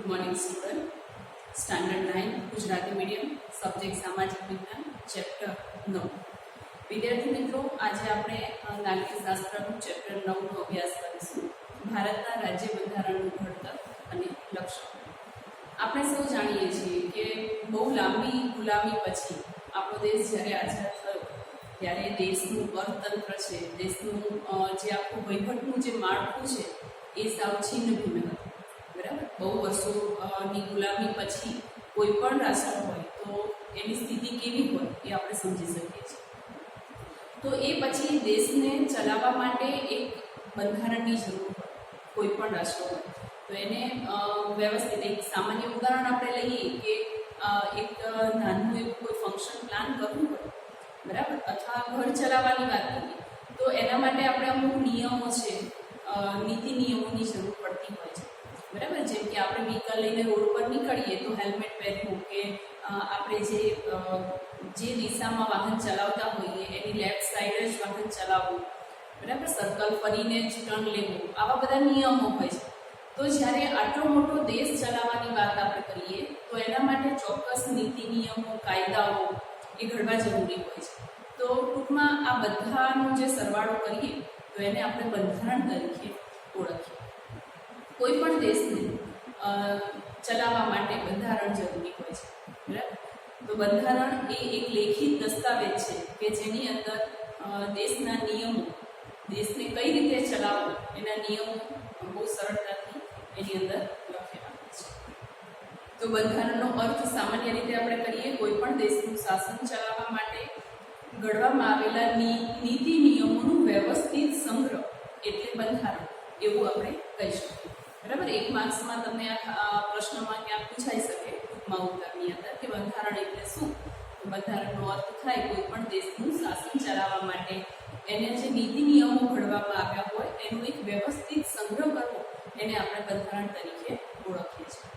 Good morning student. Standard 9 Gujarati medium, subject સામાજિક વિજ્ઞાન, chapter 9. વિદ્યાર્થી મિત્રો, આજે આપણે નાગરિકશાસ્ત્રનું ચેપ્ટર 9નો અભ્યાસ કરીશું. ભારતના રાજ્ય બંધારણનું ઘડતર અને લક્ષણો. આપણે સૌ જાણીએ છીએ કે બહુ લાંબી ગુલામી પછી આપણો દેશ જ્યારે આઝાદ થયો ત્યારે દેશનું અર્થતંત્ર છે, દેશનું જે આખું વહીવટનું જે માળખું છે એ સાવ છિન્ન ભિન્ન હતું. બરાબર, બહુ વર્ષોની ગુલામી પછી કોઈ પણ રાષ્ટ્ર હોય તો એની સ્થિતિ કેવી હોય એ આપણે સમજી શકીએ છીએ. તો એ પછી દેશને ચલાવવા માટે એક બંધારણની જરૂર હોય, કોઈ પણ રાષ્ટ્ર હોય તો એને વ્યવસ્થિત એક સામાન્ય ઉદાહરણ આપણે લઈએ કે એક નાનું એવું કોઈ ફંક્શન પ્લાન કરવું હોય, બરાબર, અથવા ઘર ચલાવવાની વાત કરીએ તો એના માટે આપણે અમુક નિયમો છે, નીતિ નિયમોની જરૂર પડતી હોય છે. બરાબર, જેમ કે આપણે વ્હીકલ લઈને રોડ પર નીકળીએ તો હેલ્મેટ પહેરવું, કે આપણે જે દિશામાં વાહન ચલાવતા હોઈએ એની લેફ્ટ સાઈડ જ વાહન ચલાવવું, બરાબર, સર્કલ ફરીને જ ટર્ન લેવું, આવા બધા નિયમો હોય છે. તો જ્યારે આટલો મોટો દેશ ચલાવવાની વાત આપણે કરીએ તો એના માટે ચોક્કસ નીતિ નિયમો, કાયદાઓ એ ઘડવા જરૂરી હોય છે. તો ટૂંકમાં આ બધાનો જે સરવાળો કરીએ તો એને આપણે બંધારણ તરીકે ઓળખીએ. કોઈ પણ દેશને ચલાવવા માટે બંધારણ જરૂરી હોય છે, બરાબર. તો બંધારણ એ એક લેખિત દસ્તાવેજ છે કે જેની અંદર દેશના નિયમો, દેશને કઈ રીતે ચલાવવો એના નિયમો બહુ સરળતાથી એની અંદર લખેલા હોય છે. તો બંધારણનો અર્થ સામાન્ય રીતે આપણે કરીએ કોઈ પણ દેશનું શાસન ચલાવવા માટે ઘડવામાં આવેલા નીતિ નિયમોનું વ્યવસ્થિત સંગ્રહ એટલે બંધારણ, એવું આપણે કહી શકીએ. બરાબર, એક માર્ક્સમાં તમને આ પ્રશ્નમાં ક્યાંક પૂછાઈ શકે ટૂંકમાં ઉત્તરની અંદર કે બંધારણ એટલે શું. બંધારણનો અર્થ થાય કોઈ પણ દેશનું શાસન ચલાવવા માટે એને જે નીતિ નિયમો ઘડવામાં આવ્યા હોય એનું એક વ્યવસ્થિત સંગ્રહ કરવો, એને આપણે બંધારણ તરીકે ઓળખીએ છીએ.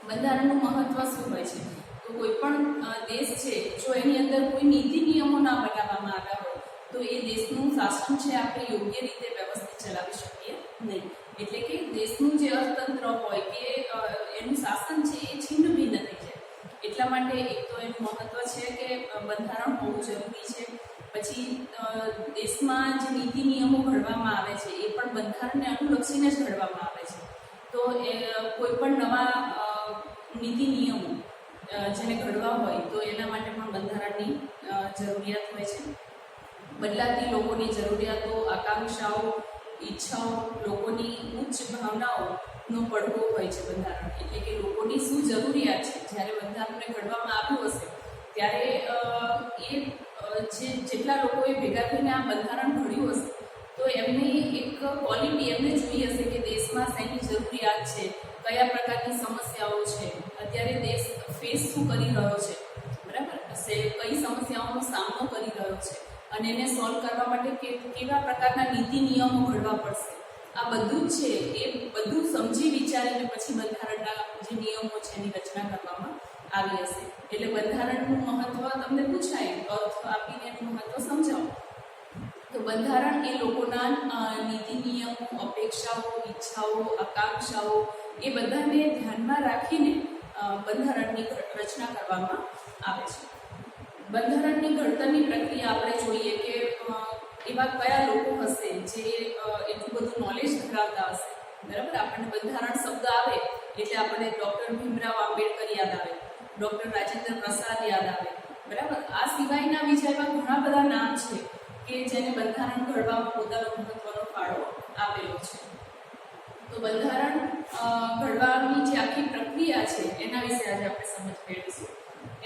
બંધારણનું મહત્વ શું હોય છે? તો કોઈ પણ દેશ છે જો એની અંદર કોઈ નીતિ નિયમો ના બનાવવામાં આવ્યા હોય તો એ દેશનું શાસન છે આપણે યોગ્ય રીતે વ્યવસ્થિત ચલાવી શકીએ નહીં. એટલે કે દેશનું જે અર્થતંત્ર હોય કે એનું શાસન છે એ છિન્ન ભિન્ન થઈ જાય. એટલા માટે એક તો એનું મહત્વ છે કે બંધારણ હોવું જરૂરી છે. પછી દેશમાં જે નીતિ નિયમો ઘડવામાં આવે છે એ પણ બંધારણને અનુલક્ષીને જ ઘડવામાં આવે છે. તો એ કોઈ પણ નવા નીતિ નિયમો જેને ઘડવા હોય તો એના માટે પણ બંધારણની જરૂરિયાત હોય છે. બદલાતી લોકોની જરૂરિયાતો, આકાંક્ષાઓ, ઈચ્છાઓ, લોકોની ઉચ્ચ ભાવનાઓનો પડઘો હોય છે બંધારણ. એટલે કે લોકોની શું જરૂરિયાત છે જ્યારે બંધારણને ઘડવામાં આવ્યું હશે ત્યારે એ જેટલા લોકોએ ભેગા થઈને આ બંધારણ ઘડ્યું હશે તો એમની એક ક્વોલિટી એમને જોઈ હશે કે દેશમાં શેની જરૂરિયાત છે, કયા પ્રકારની સમસ્યાઓ છે, અત્યારે દેશ ફેસ શું કરી રહ્યો છે, બરાબર, કઈ સમસ્યાઓનો સામનો કરી રહ્યો છે અને એને સોલ્વ કરવા માટે કેવા પ્રકારના નીતિ નિયમો ઘડવા પડશે. આ બધું જ છે એ બધું સમજી વિચારીને પછી બંધારણના જે નિયમો છે એની રચના કરવામાં આવી હશે. એટલે બંધારણનું મહત્વ તમને પૂછાય, અર્થ આપીને એનું મહત્વ સમજાવો. તો બંધારણ એ લોકોના નીતિ નિયમો, અપેક્ષાઓ, ઈચ્છાઓ, આકાંક્ષાઓ એ બધાને ધ્યાનમાં રાખીને બંધારણની રચના કરવામાં આવે છે. બંધારણની ઘડતરની પ્રક્રિયા આપણે જોઈએ કે એવા કયા લોકો હશે જે એટલું બધું નોલેજ ધરાવતા હશે. બરાબર, આપણને બંધારણ શબ્દ આવે એટલે આપણને ડૉક્ટર ભીમરાવ આંબેડકર યાદ આવે, ડૉક્ટર રાજેન્દ્ર પ્રસાદ યાદ આવે. બરાબર, આ સિવાયના બીજા એવા ઘણા બધા નામ છે કે જેને બંધારણ ઘડવામાં પોતાનો મહત્વનો ફાળો આપેલો છે. તો બંધારણ ઘડવાની જે આખી પ્રક્રિયા છે એના વિશે આજે આપણે સમજ મેળવીશું,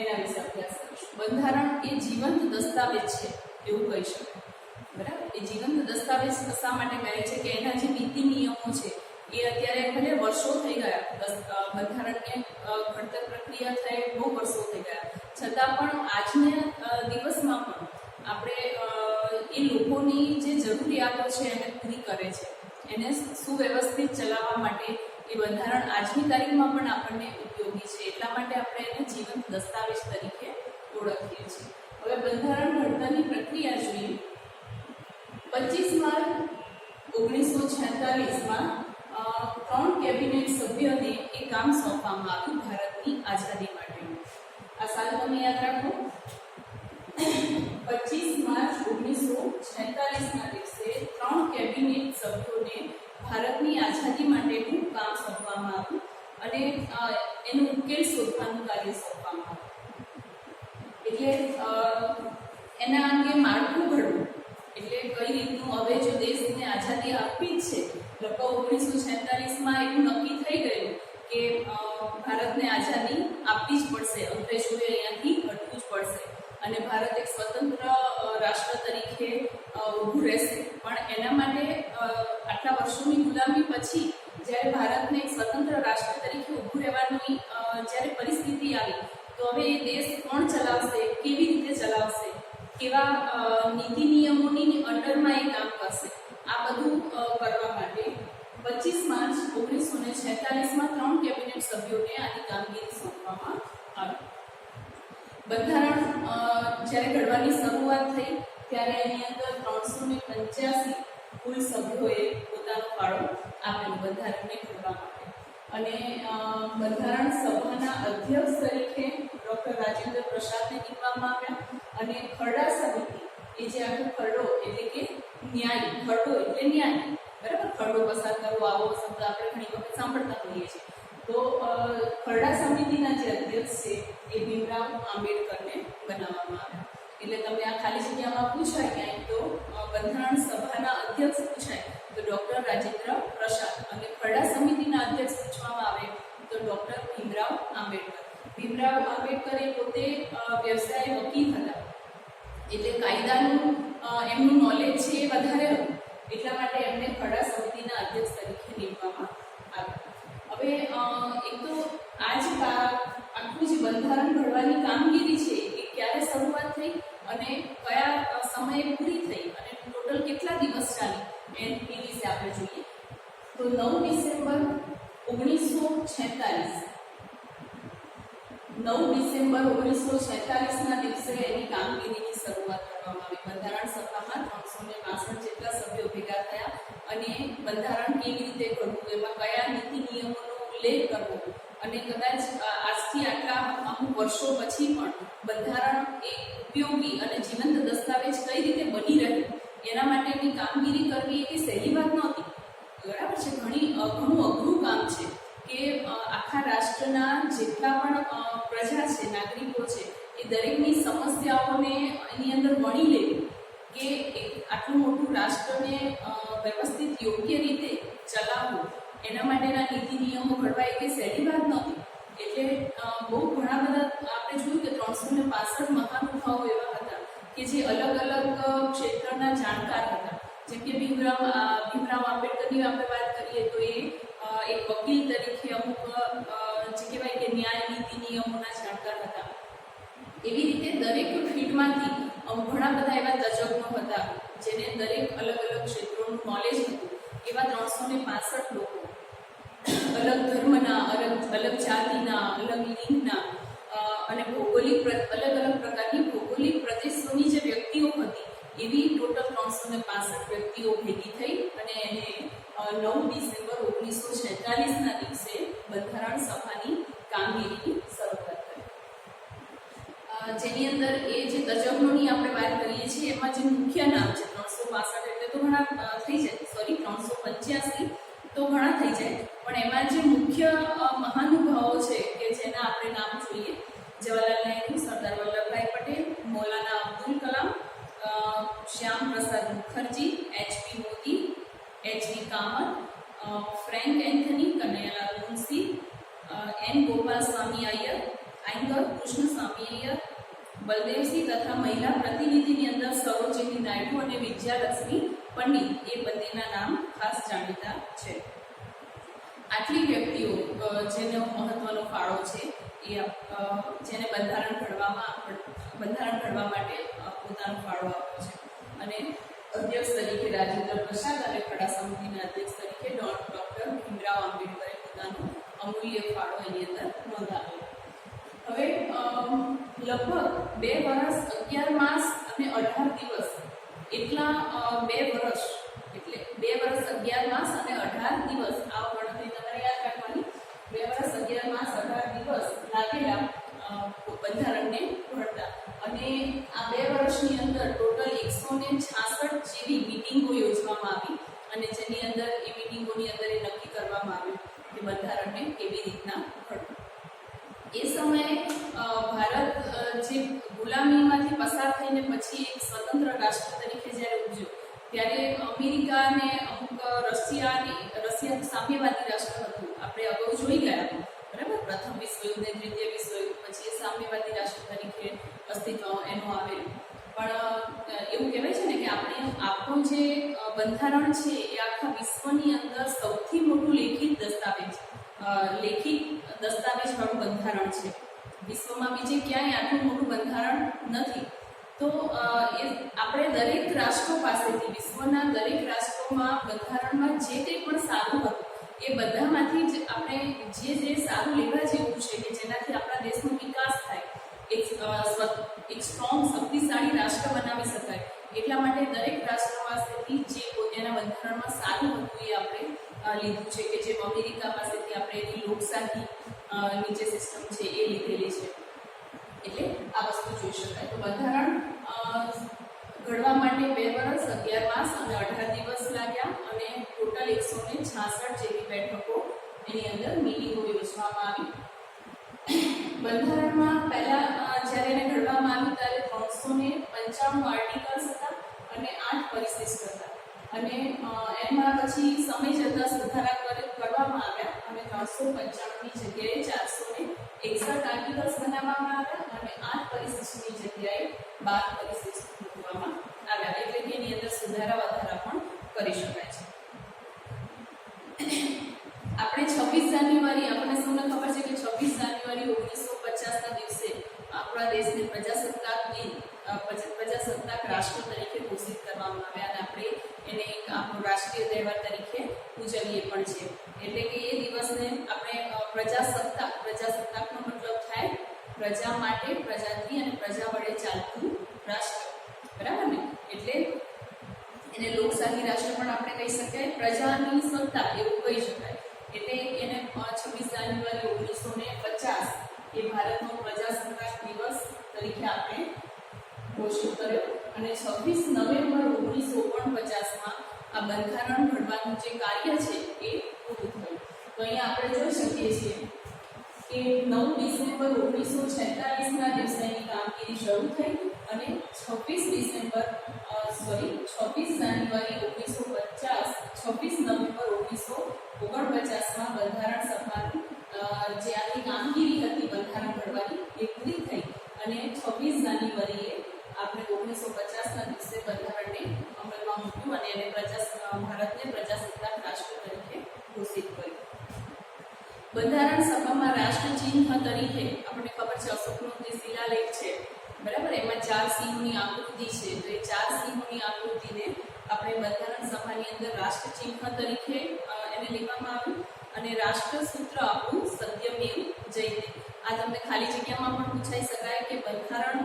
એના વિશે અભ્યાસ કરીશું. બંધારણ એ જીવંત દસ્તાવેજ છે એવું કહી શકાય. બરાબર, એ જીવંત દસ્તાવેજ શા માટે કહે છે કે એના જે નીતિ નિયમો છે એ અત્યારે ભલે વર્ષો થઈ ગયા, બંધારણને ઘડતર પ્રક્રિયા થઈ બહુ વર્ષો થઈ ગયા છતાં પણ આજના દિવસમાં પણ આપણે એ લોકોની જે જરૂરિયાતો છે એને પૂરી કરે છે. એને સુવ્યવસ્થિત ચલાવવા માટે એ બંધારણ આજની તારીખમાં પણ આપણને ઉપયોગી છે. એટલા માટે આપણે એને જીવંત દસ્તાવેજ તરીકે ઓળખીએ છીએ. હવે બંધારણ ઘડતરની પ્રક્રિયા જોઈએ. 25 માર્ચ 1946માં 3 કેબિનેટ સભ્યોને એ કામ ભારતની આઝાદી માટેનું. આ સાલ તમે યાદ રાખો. 25 માર્ચ 1946ના દિવસે 3 કેબિનેટ સભ્યોને ભારતની આઝાદી માટેનું કામ સોંપવામાં આવ્યું અને એનો ઉકેલ શોધવાનું કાર્ય સોંપવામાં આવ્યું. એટલે એના અંગે માળખું ઘડવું, એટલે કઈ રીતનું હવે જો દેશને આઝાદી આપવી જ છે, લગભગ 1946માં એવું નક્કી થઈ ગયું કે ભારતને આઝાદી આપવી જ પડશે, અંગ્રેજોએ અહીંયાથી હટવું જ પડશે અને ભારત એક સ્વતંત્ર રાષ્ટ્ર તરીકે ઊભું રહેશે. પણ એના માટે આટલા વર્ષોની ગુલામી પછી જ્યારે ભારતને એક સ્વતંત્ર રાષ્ટ્ર તરીકે ઊભું રહેવાની જ્યારે પરિસ્થિતિ આવી, તો હવે એ દેશ કોણ ચલાવશે, કેવી રીતે ચલાવશે, કેવા નીતિ નિયમોની અંડરમાં એ કામ કરશે, આ બધું કરવા માટે 25 માર્ચ 1946માં 3 કેબિનેટ સભ્યોને આની કામગીરી સોંપવામાં આવી. બંધારણ જ્યારે ઘડવાની શરૂઆત થઈ ત્યારે એની અંદર 385 કુલ સભ્યોએ પોતાનો ફાળો આપેલો બંધારણને ઘડવા માટે. અને બંધારણ સભાના અધ્યક્ષ તરીકે ડૉક્ટર રાજેન્દ્ર પ્રસાદને નીમવામાં આવ્યા અને ખરડા સમિતિ, એ જે આખો ખરડો એટલે કે ન્યાય, ખરડો એટલે ન્યાય, બરાબર, ખરડો પસાર કરવો આવો શબ્દ આપણે ઘણી વખત સાંભળતા હોઈએ છીએ. તો ખરડા સમિતિના જે અધ્યક્ષ છે એ ભીમરાવ આંબેડકરને બનાવવામાં આવ્યા. એટલે તમને આ ખાલી જગ્યામાં પૂછાય ક્યાંય તો બંધારણ સભાના અધ્યક્ષ પૂછાય તો ડૉક્ટર રાજેન્દ્ર પ્રસાદ, અને ખરડા સમિતિના અધ્યક્ષ પૂછવામાં આવે તો ડૉક્ટર ભીમરાવ આંબેડકર. ભીમરાવ આંબેડકર એ પોતે વ્યવસાય વકીલ હતા, એટલે કાયદાનું એમનું નોલેજ છે એ વધારે હતું, એટલા માટે એમને ખરડા સમિતિના અધ્યક્ષ તરીકે નીમવામાં આવ્યા. હવે એક તો આ જ આખું જે બંધારણ ઘડવાની કામગીરી છે એ ક્યારે શરૂઆત થઈ અને કયા સમયે પૂરી થઈ અને ટોટલ કેટલા દિવસ ચાલી એ વિશે આપણે જોઈએ. તો 9 ડિસેમ્બર 1946 ના દિવસે એની કામગીરીની શરૂઆત કરવામાં આવી. બંધારણ સભામાં 362 જેટલા સભ્યો ભેગા થયા અને બંધારણ કેવી રીતે ઘડવું, એમાં કયા નીતિ નિયમોનો ઉલ્લેખ કરવો અને કદાચ આજથી આટલા અમુક વર્ષો પછી પણ બંધારણ એક ઉપયોગી અને જીવંત દસ્તાવેજ કઈ રીતે બની રહે એના માટેની કામગીરી કરવી એ સહેલી વાત નહોતી, બરાબર છે. ઘણું અઘરું કામ છે કે આખા રાષ્ટ્રના જેટલા પણ પ્રજા છે, નાગરિકો છે, એ દરેકની સમસ્યાઓને એની અંદર વણી લેવી કે આટલું મોટું રાષ્ટ્રને વ્યવસ્થિત યોગ્ય રીતે ચલાવવું, એના માટેના નીતિ નિયમો ઘડવા એ સહેલી વાત નહોતી. એટલે બહુ ઘણા બધા આપણે જોયું કે 365 મહાનુભાવો એવા હતા કે જે અલગ અલગ ક્ષેત્રના જાણકાર હતા. જેમ કે ભીમરાવ આંબેડકરની આપણે વાત કરીએ તો એ એક વકીલ તરીકે અમુક જે કહેવાય કે ન્યાય નીતિ નિયમોના જાણકાર હતા. એવી રીતે દરેક ફિલ્ડમાંથી ઘણા બધા એવા તજજ્ઞો હતા જેને દરેક અલગ અલગ ક્ષેત્રોનું નોલેજ હતું. એવા 365 લોકો અલગ ધર્મના, અલગ જાતિના, અલગ લિંગના અને અલગ અલગ પ્રકારની ભૌગોલિક પ્રદેશોની જે વ્યક્તિઓ હતી એવી ટોટલ 365 વ્યક્તિઓ ભેગી થઈ અને એને 9 ડિસેમ્બર 1946ના દિવસે બંધારણ સભાની કામગીરીની શરૂઆત કરી. જેની અંદર એ જે તજજ્ઞોની આપણે વાત કરીએ છીએ એમાં જે મુખ્ય નામ છે 365 એટલે તો ઘણા થઈ જાય, સોરી 385 તો ઘણા થઈ જાય, પણ એમાં જે મુખ્ય મહાનુભાવો છે કે જેના આપણે નામ જોઈએ: Jawaharlal Nehru, Sardar Vallabhbhai Patel, Maulana Abdul Kalam, Shyam Prasad Mukherjee, HP Modi, HV Kamath, Frank Anthony, Kanaiyalal Munshi, N Gopalaswami Iyer, Krishnaswami Iyer, Baldev Singh તથા મહિલા પ્રતિનિધિની અંદર સરોજિની નાયડુ અને વિજયાલક્ષ્મી પંડિત એ બંનેના નામ ખાસ જાણીતા છે. આટલી વ્યક્તિઓ જેનો મહત્વનો ફાળો છે એ જેને બંધારણ ઘડવા માટે પોતાનો ફાળો આપ્યો છે. અને અધ્યક્ષ તરીકે રાજેન્દ્ર પ્રસાદ અને ખરડા સમિતિના અધ્યક્ષ તરીકે ડૉક્ટર ભીમરાવ આંબેડકરે પોતાનો અમૂલ્ય ફાળો એની અંદર નોંધાવ્યો. હવે લગભગ 2 વર્ષ 11 માસ અને 18 દિવસ એટલા 2 વર્ષ એટલે 2 વર્ષ 11 માસ અને 18 દિવસ આ ગણતરી તમારે યાદ રાખવાની. 2 વર્ષ 11 માસ 18 દિવસ એ સમયે ભારત જે ગુલામીમાંથી પસાર થઈને પછી એક સ્વતંત્ર રાષ્ટ્ર તરીકે જ્યારે ઉભર્યું ત્યારે અમેરિકા અને અમુક રશિયા સામ્યવાદી રાષ્ટ્ર હતું. આપણે અગાઉ જોઈ ગયા, બરાબર, પ્રથમ વિશ્વયુદ્ધ ને દ્વિતીય વિશ્વયુદ્ધ પછી એ સામ્યવાદી રાષ્ટ્ર તરીકે અસ્તિત્વ એનું આવેલું. પણ એવું કહેવાય છે ને કે આપણું જે બંધારણ છે એ આખા વિશ્વની અંદર સૌથી મોટું લેખિત દસ્તાવેજવાળું બંધારણ છે. વિશ્વમાં બીજે ક્યાંય આટલું મોટું બંધારણ નથી. તો એ આપણે દરેક રાષ્ટ્રો પાસેથી, વિશ્વના દરેક રાષ્ટ્રોમાં બંધારણમાં જે કંઈ પણ સારું હતું એ બધામાંથી જ આપણે જે સારું લેવા જેવું છે કે જેનાથી આપણા દેશનો વિકાસ થાય, એક સ્ટ્રોંગ શક્તિશાળી રાષ્ટ્ર બનાવી શકાય, એટલા માટે દરેક રાષ્ટ્ર પાસેથી જે પોતાના બંધારણમાં સારું હતું એ આપણે લીધું છે. કે જેમ અમેરિકા પાસેથી આપણે એની લોકશાહી નીચે સિસ્ટમ છે એ લીધેલી છે. એટલે આ વસ્તુ જોઈ શકાય. તો બંધારણ ઘડવા માટે 2 વર્ષ 11 માસ અને 18 દિવસ લાગ્યા અને ટોટલ 166 જેવી બેઠકો એની અંદર મિટિંગો યોજવામાં આવી. બંધારણમાં પહેલા જ્યારે એને ઘડવામાં આવ્યું ત્યારે 395 આર્ટિકલ્સ હતા અને 8 પરિશિષ્ટ હતા. અને એમાં પછી સમય જતાં સુધારા કરવામાં આવ્યા અને 395ની જગ્યાએ 461 આર્ટિકલ્સ બનાવવામાં આવ્યા અને 8 પરિશિષ્ટની જગ્યાએ 12 પરિશિષ્ટ મૂકવામાં આવ્યા. એટલે કે એની અંદર સુધારા વધારા પણ કરી શકાય છે. આપણે 26 જાન્યુઆરી, આપણને સૌને ખબર છે કે 26 જાન્યુઆરી 1950ના દિવસે આપણા દેશને પ્રજાસત્તાક રાષ્ટ્ર તરીકે ઘોષિત કરવામાં આવ્યા અને આપણે એને એક આપણો રાષ્ટ્રીય તહેવાર તરીકે ઉજવીએ પણ છે. એટલે કે એ દિવસને આપણે પ્રજાસત્તાકનો મતલબ થાય પ્રજા માટે, પ્રજાથી અને પ્રજા વડે ચાલતું રાષ્ટ્ર, બરાબર ને? એટલે એને લોકશાહી રાષ્ટ્ર પણ આપણે કહી શકાય, પ્રજાની સત્તા એવું કહી શકાય. એટલે એને 26 જાન્યુઆરી 1950 એ ભારતનો પ્રજાસત્તાક દિવસ તરીકે આપણે ઘોષિત કર્યો અને 26 નવેમ્બર 1949માં આ બંધારણ ઘડવાનું જે કાર્ય છે એ પૂરું થયું. તો અહીંયા આપણે જોઈ શકીએ છીએ કે 9 ડિસેમ્બર 1946ના દિવસે એની કામગીરી શરૂ થઈ અને 26 જાન્યુઆરી 1950, 26 નવેમ્બર 1949માં બંધારણ સભાની જે આખી કામગીરી હતી બંધારણ ઘડવાની એ પૂરી થઈ અને 26 જાન્યુઆરીએ આપણે 1950ના દિવસે બંધારણને અમલમાં મૂક્યું અને એને ભારતને પ્રજાસત્તાક રાષ્ટ્ર તરીકે ઘોષિત કર્યું. બંધારણ સભામાં રાષ્ટ્ર ચિહ્ન તરીકે આપણને ખબર છે અશોકનો જે શિલાલેખ છે, બરાબર, એમાં 4 સિંહોની આકૃતિ છે. તો એ 4 સિંહોની આકૃતિને આપણે બંધારણ સભાની અંદર રાષ્ટ્ર ચિહ્ન તરીકે એને લેવામાં આવ્યું અને રાષ્ટ્રસૂત્ર આપણું સત્યમેવ જયતે. આ તમને ખાલી જગ્યામાં પણ પૂછાઈ શકાય કે બંધારણ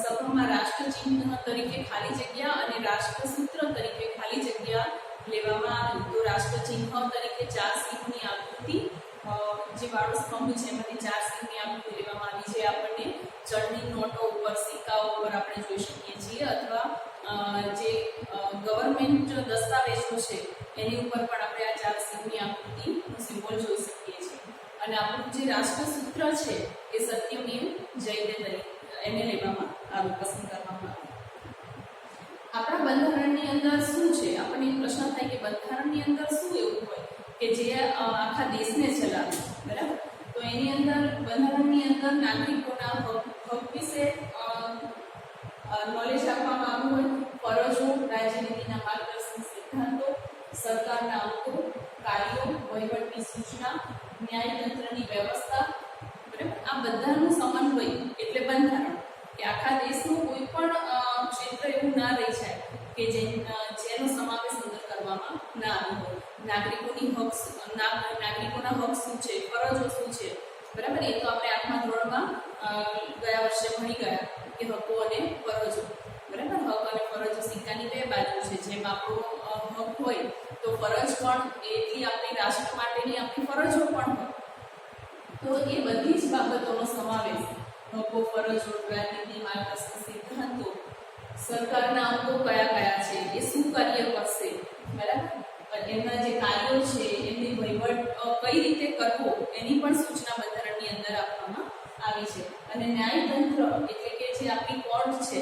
સભામાં રાષ્ટ્ર ચિહ્ન તરીકે ખાલી જગ્યા અને રાષ્ટ્રસૂત્ર તરીકે ખાલી જગ્યા લેવામાં આવ્યું. તો રાષ્ટ્ર ચિહ્ન તરીકે 4 સિંહોની આકૃતિ જે વાળો સ્તંભ છે એમાંથી 4 સિંહની આકૃતિ લેવામાં આવી છે. આપણને ચલણી નોટો ઉપર, સિક્કાઓ ઉપર આપણે જોઈ શકીએ છીએ અથવા જે ગવર્મેન્ટ દસ્તાવેજો છે એની ઉપર પણ આપણે આ 4 સિંહની આકૃતિનું સિમ્બોલ જોઈ શકીએ છીએ. અને આપણું જે રાષ્ટ્રસૂત્ર છે એ સત્યમેવ જયતે તરીકે એને લેવામાં આવ્યું, પસંદ કરવામાં આવ્યું. આપણા બંધારણની અંદર શું છે? આપણને એક પ્રશ્ન થાય કે બંધારણની અંદર શું એવું હોય કે જે આખા દેશને ચલાવે, બરાબર? તો એની અંદર બંધારણની અંદર નાગરિકોના હક વિશે નોલેજ આપવામાં આવ્યું હોય, ફરજો, રાજનીતિના માર્ગદર્શન સિદ્ધાંતો, સરકારના અંગો, કાર્યો, વહીવટની સૂચના, ન્યાયતંત્રની વ્યવસ્થા, બરાબર? આ બધાનું સમન્વય એટલે બંધારણ. કે આખા દેશનું કોઈ પણ ક્ષેત્ર એવું ના રહી જાય કે જેનો સમાવેશ અંદર કરવામાં ના આવ્યો હોય. નાગરિકોના હક શું છે, ફરજો શું છે, બરાબર? એ તો આપણે 8મા ધોરણમાં ગયા વર્ષે ભણી ગયા કે હકો અને ફરજો, બરાબર? હક અને ફરજો સિક્કાની 2 બાજુ છે. જેમ આપણો હક હોય તો ફરજ પણ એટલી આપણી રાષ્ટ્ર માટેની આપણી ફરજો પણ હોય. તો એ બધી જ બાબતોનો સમાવેશ, હકો, ફરજો, રાજનીતિ, માર્ગદર્શન સિદ્ધાંતો, સરકારના અંગો કયા છે, એ શું કાર્ય કરશે, બરાબર? એમના જે કાર્યો છે એમની વહીવટ કઈ રીતે કરવો એની પણ સૂચના બંધારણની અંદર આપવામાં આવી છે. અને ન્યાયતંત્ર એટલે કે જે આપણી કોર્ટ છે,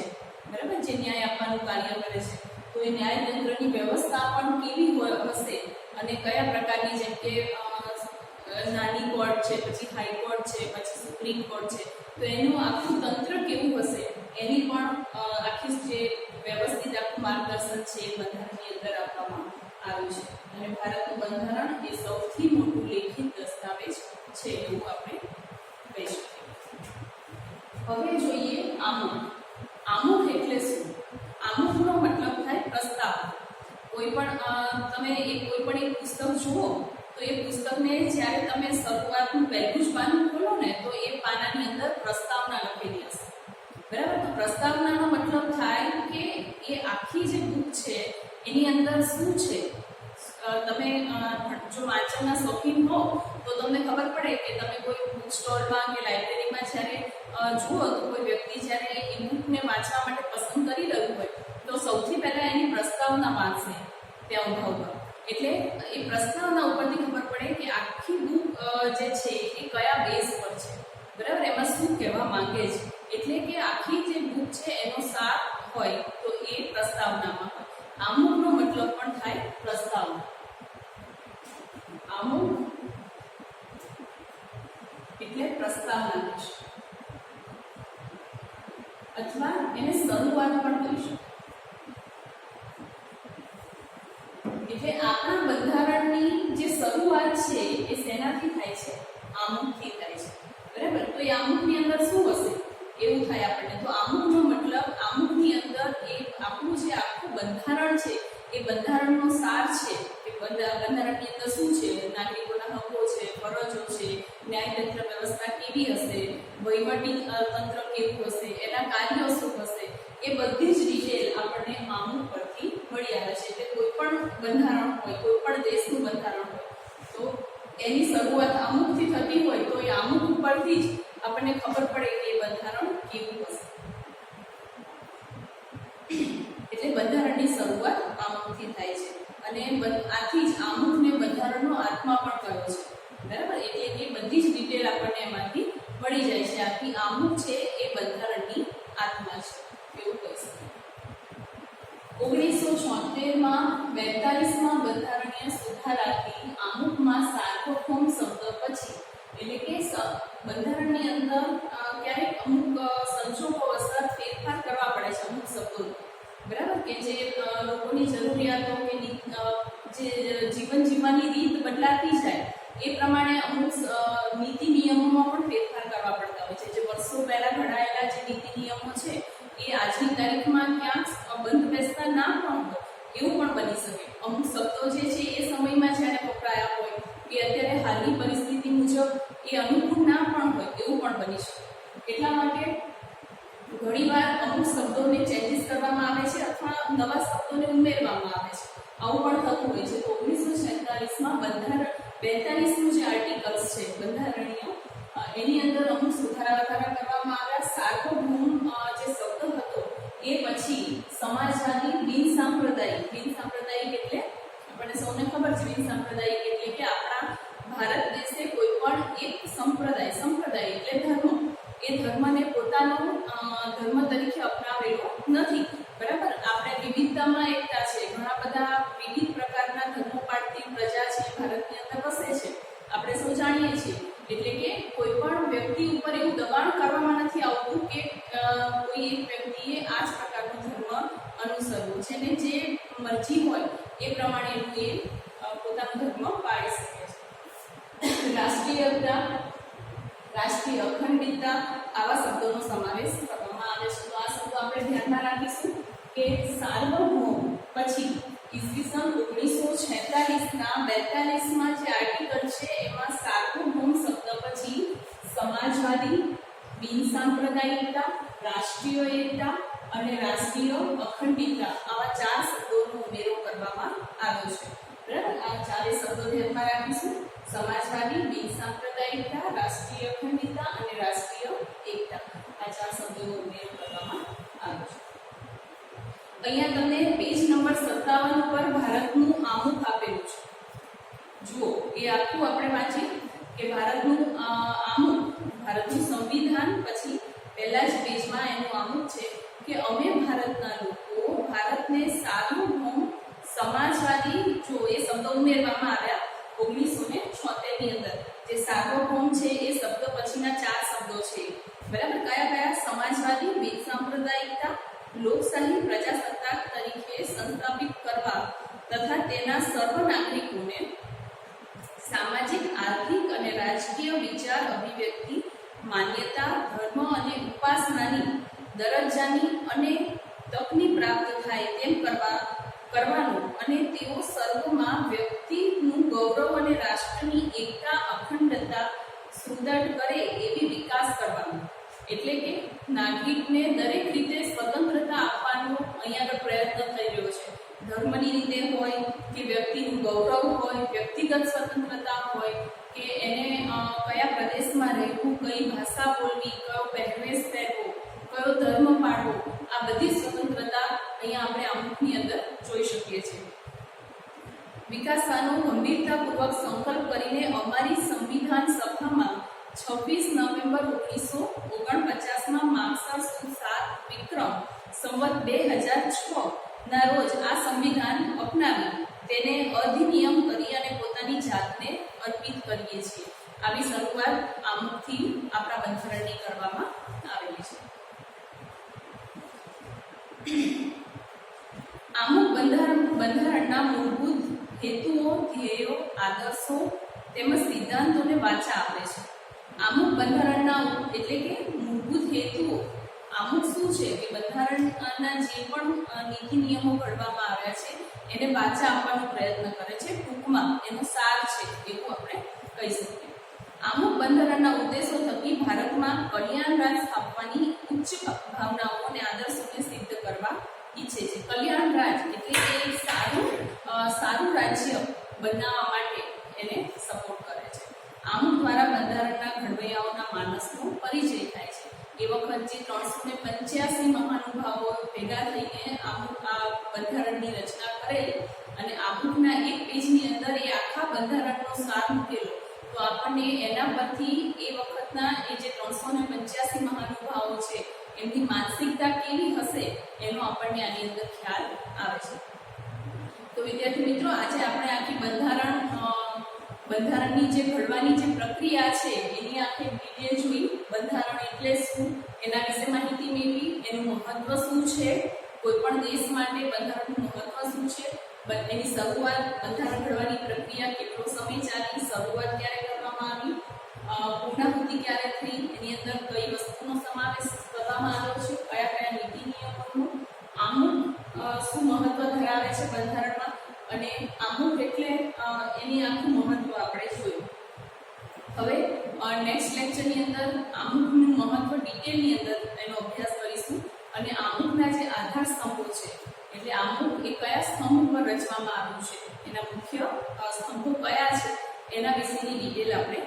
બરાબર, જે ન્યાય આપવાનું કાર્ય કરે છે, તો એ ન્યાયતંત્રની વ્યવસ્થા પણ કેવી હશે અને કયા પ્રકારની, જેમ કે નાની કોર્ટ છે, પછી હાઈકોર્ટ છે, પછી સુપ્રીમ કોર્ટ છે, તો એનું આખું તંત્ર કેવું હશે એની પણ આખી જે વ્યવસ્થિત આખું માર્ગદર્શન છે એ બંધારણની અંદર આપવામાં આવ્યું છે. અને ભારતનું બંધારણ એ સૌથી મોટું લેખિત દસ્તાવેજ છે એવું આપણે કહી શકીએ. હવે જોઈએ આમુખ. આમુખ એટલે શું? આમુખનો મતલબ થાય પ્રસ્તાવ. કોઈ પણ તમે કોઈ પણ એક પુસ્તક જુઓ તો એ પુસ્તકને જ્યારે તમે શરૂઆતનું પહેલું જ પાનું ખોલો ને તો એ પાનાની અંદર પ્રસ્તાવના લખેલી હશે, બરાબર. તો પ્રસ્તાવનાનો મતલબ થાય કે એ આખી જે બુક છે એની અંદર શું છે. તમે જો વાંચનના શોખીન હો તો તમને ખબર પડે કે તમે કોઈ બુક સ્ટોરમાં કે લાઇબ્રેરીમાં જ્યારે જુઓ તો કોઈ વ્યક્તિ જ્યારે એ બુકને વાંચવા માટે પસંદ કરી રહ્યું હોય તો સૌથી પહેલાં એની પ્રસ્તાવના વાંચશે ત્યાં ઉભા ઉભા. એટલે એ પ્રસ્તાવના ઉપરથી ખબર પડે કે આખી બુક જે છે એ કયા બેઝ પર છે, બરાબર, એમાં શું કહેવા માંગે છે. એટલે કે આખી જે બુક છે એનો સાર હોય તો એ પ્રસ્તાવનામાં હોય. આમુખનો મતલબ પણ થાય પ્રસ્તાવના. આમુખ એટલે પ્રસ્તાવના છે, અથવા એને શરૂઆત પણ કહી શકાય. એટલે આપણા બંધારણની જે શરૂઆત છે એ શેનાથી થાય છે? આમુખથી થાય છે, બરાબર. તો એ આમુખની અંદર શું હશે એવું થાય આપણને. તો આમુખનો મતલબ આમુખની અંદર એ આપણું જે આખું બંધારણ છે એ બંધારણનો સાર છે કે બંધારણની અંદર શું છે, નાગરિકોના હકો છે, ફરજો છે, ન્યાયતંત્ર વ્યવસ્થા કેવી હશે, વહીવટી તંત્ર કેવું હશે, એના કાર્યો શું હશે, એ બધી જ ડિટેલ આપણને આમુખ પરથી મળી આવે છે. એટલે કોઈ પણ બંધારણ હોય, કોઈ પણ દેશનું બંધારણ હોય તો એની શરૂઆત આમુખથી થતી હોય તો એ આમુખ ઉપરથી જ આપણને ખબર પડે કે એ બંધારણ કેવું હશે. એટલે બંધારણની શરૂઆત આમુખથી થાય છે અને આથી જ આમુખને બંધારણનો આત્મા પણ કહ્યો છે, બરાબર. એટલે એ બધી જ ડિટેલ આપણને એમાંથી મળી જાય છે. આખી આમુખ છે એ બંધારણની આત્મા છે એવું કહી શકાય. 1976માં 42માં બંધારણીય સુધારાથી આમુખમાં સાર્વભૌમ શબ્દ પછી, એટલે કે બંધારણની અંદર ક્યારેક અમુક સંજોગોવશત ફેરફાર કરવા પડે છે અમુક શબ્દોનો, બરાબર, કે જે લોકોની જરૂરિયાતો કે જે જીવન જીવવાની રીત બદલાતી જાય એ પ્રમાણે અમુક નીતિ નિયમોમાં પણ ફેરફાર કરવા પડતા હોય છે. જે વર્ષો પહેલા ઘડાયેલા જે નીતિ નિયમો છે એ આજની તારીખમાં ક્યાંક બંધ બેસતા ના પણ હોય એવું પણ બની શકે. અમુક શબ્દો જે છે એ સમયમાં જ્યારે વપરાયા હોય કે અત્યારે હાલની પરિસ્થિતિ મુજબ એ અનુકૂળ ના પણ હોય એવું પણ બની શકે. એટલા માટે ઘણીવાર અમુક શબ્દોને ચેન્જીસ કરવામાં આવે છે અથવા નવા શબ્દોને ઉમેરવામાં આવે છે. આવું પણ થતું હોય છે. તો 1946માં 42મું જે આર્ટિકલ્સ છે બંધારણીય, એની અંદર અમુક સુધારા વધારા કરવામાં આવ્યા. સાર્વભૌમ જે શબ્દ હતો એ પછી સમાજવાદી, બિનસાંપ્રદાયિક એટલે આપણને સૌને ખબર છે બિનસાંપ્રદાયિક એટલે કે આપણા ભારત દેશે કોઈ પણ એક સંપ્રદાય એટલે ધર્મ, એ ધર્મને પોતાનો ધર્મ તરીકે અપનાવેલો નથી, બરાબર. આપણે વિવિધતામાં એકતા છે. ઘણા બધા વિવિધ પ્રકારના ધર્મો પાળતી પ્રજા છે ભારતની અંદર વસે છે, આપણે સૌ જાણીએ છીએ. એટલે કે કોઈ પણ વ્યક્તિ ઉપર એવું દબાણ કરવામાં નથી આવતું કે કોઈ એક વ્યક્તિએ આ જ પ્રકારનો ધર્મ અનુસરવો છે ને જે મરજી હોય એ પ્રમાણે એ પોતાનો ધર્મ પાળી શકે છે. રાષ્ટ્રીયતા, રાષ્ટ્રીય અખંડિતતા આવા શબ્દોનો સમાવેશ કરવામાં આવે છે. તો આ શબ્દો આપણે ધ્યાનમાં રાખીશું કે સાર્વભૌમ પછી ઈસવીસન 1946ના 42માં જે આર્ટિકલ છે એમાં સાર્વભૌમ શબ્દ પછી સમાજવાદી, બિનસાંપ્રદાયિકતા, રાષ્ટ્રીય એકતા અને રાષ્ટ્રીય અખંડિતતા આવા 4 શબ્દોનો ઉમેરો કરવામાં આવ્યો છે, બરાબર. આ 4 શબ્દો ધ્યાનમાં રાખીશું: સમાજવાદી, બિનસાંપ્રદાયિકતા, રાષ્ટ્રીય અખંડિતતા અને રાષ્ટ્રીય એકતા. આ 4 શબ્દોનો ઉમેરો કરવામાં આવ્યો છે. અહીંયા તમને પેજ નંબર 57 પર ભારતનું આમુખ આપેલું છે. જુઓ, એ આખું આપણે વાંચીએ કે ભારતનું આમુખ, ભારતનું સંવિધાન અમે ભારતના લોકો ભારતને સાર્વભૌમ સમાજવાદી, જો એ શબ્દ ઉમેરવામાં આવ્યા 1976 ની અંદર. જે સાર્વભૌમ છે એ શબ્દ પછીના 4 શબ્દો છે, બરાબર. કયા કયા? સમાજવાદી, વેદ સાંપ્રદાયિકતા, લોકશાહી, પ્રજાસત્તાક તરીકે સંસ્થાપિત કરવા તથા તેના સર્વ નાગરિકોને સામાજિક, આર્થિક અને રાજકીય વિચાર અભિવ્યક્તિ, માન્યતા, ધર્મ અને ઉપાસનાની દરજ્જાની અને તકની પ્રાપ્ત થાય તેમ કરવાનું અને તેઓ સર્વમાં વ્યક્તિનું ગૌરવ અને રાષ્ટ્રની એકતા, અખંડતા સુદૃઢ કરે એવી વિકાસ કરવાનો. એટલે કે નાગરિકને દરેક રીતે સ્વતંત્રતા આપવાનો અહીંયા આગળ પ્રયત્ન થઈ રહ્યો છે. ધર્મની રીતે હોય કે વ્યક્તિનું ગૌરવ હોય, વ્યક્તિગત સ્વતંત્રતા હોય કે એને કયા પ્રદેશમાં રહેવું, કઈ ભાષા બોલવી, કયો પહેરવેશ પહેરવો, કયો ધર્મ પાળવો, આ બધી સ્વતંત્રતા અહીંયા આપણે આમુખની અંદર જોઈ શકીએ છીએ. વિકાસવાનો ગંભીરતાપૂર્વક સંકલ્પ કરીને અમારી સંવિધાન સભામાં 26 નવેમ્બર 1949માં માગસર સુદ 7 વિક્રમ સંવત 2006 ના રોજ આ સંવિધાન અપનાવી તેને અધિનિયમ કરી અને પોતાની જાતને અર્પિત કરીએ છીએ. આવી શરૂઆત આમુખથી આપણા બંધારણની કરવામાં આવેલી છે. આમુખ બંધારણના મૂળભૂત હેતુઓ, ધ્યેયો, આદર્શો તેમજ સિદ્ધાંતોને વાચા આપે છે. આમુખ બંધારણના એટલે કે મૂળભૂત હેતુઓ. આમુખ શું છે કે બંધારણના જે પણ નીતિ નિયમો ઘડવામાં આવ્યા છે એને વાચા આપવાનો પ્રયત્ન કરે છે. ટૂંકમાં એનો સાર છે એવું આપણે કહી શકીએ. આમુખ બંધારણના ઉદ્દેશો થકી ભારતમાં કલ્યાણ રાજ સ્થાપવાની ઉચ્ચ ભાવનાઓ અને આદર્શોને સિદ્ધ કરવા ઈચ્છે છે. કલ્યાણ રાજ એટલે કે સારું રાજ્ય બનાવવા માટે એને સપોર્ટ કરે છે. આમુખ દ્વારા બંધારણના ઘડવૈયાઓના માનસનો પરિચય થાય છે. એ વખત જે 385 મહાનુભાવો ભેગા થઈને આ બંધારણની રચના કરેલી અને આમુખના એક પેજની અંદર એ આખા બંધારણનો સાર મૂકેલો, તો આપણને એના પરથી એ વખતના એ જે 385 મહાનુભાવો છે એમની માનસિકતા કેવી હશે એનો આપણને આની અંદર ખ્યાલ આવે છે. તો વિદ્યાર્થી મિત્રો, આજે આપણે આખી બંધારણની જે ઘડવાની જે પ્રક્રિયા છે એની આખી ડિટેલ જોઈ. બંધારણ એટલે શું, એના વિશે માહિતી મેળવી, એનું મહત્વ શું છે, કોઈ પણ દેશ માટે બંધારણનું મહત્વ શું છે, એની શરૂઆત, બંધારણ ઘડવાની પ્રક્રિયા કેટલો સમય ચાલી, શરૂઆત ક્યારે કરવામાં આવી, પૂર્ણાહુતિ ક્યારે થઈ, એની અંદર કઈ વસ્તુનો સમાવેશ કરવામાં આવ્યો છે, કયા કયા નીતિ નિયમોનું, આમુખ શું મહત્વ ધરાવે છે બંધારણમાં, અને આમુખ એટલે એની આખું મહત્વ આપણે જોયું. હવે નેક્સ્ટ લેક્ચરની અંદર આમુખનું મહત્વ ડિટેલની અંદર એનો અભ્યાસ કરીશું અને આમુખના જે આધાર સ્તંભો છે, એટલે આમુખ એ કયા સ્તંભ પર રચવામાં આવ્યું છે, એના મુખ્ય સ્તંભો કયા છે એના વિશેની ડિટેલ આપણે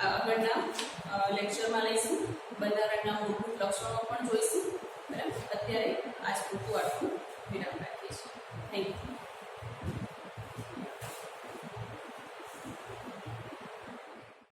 આગળના લેક્ચરમાં લઈશું. બંધારણના મૂળભૂત લક્ષણો પણ જોઈશું. બરાબર, અત્યારે આજ પૂરતું આટલું વિરામ રાખીએ છીએ. Thank you.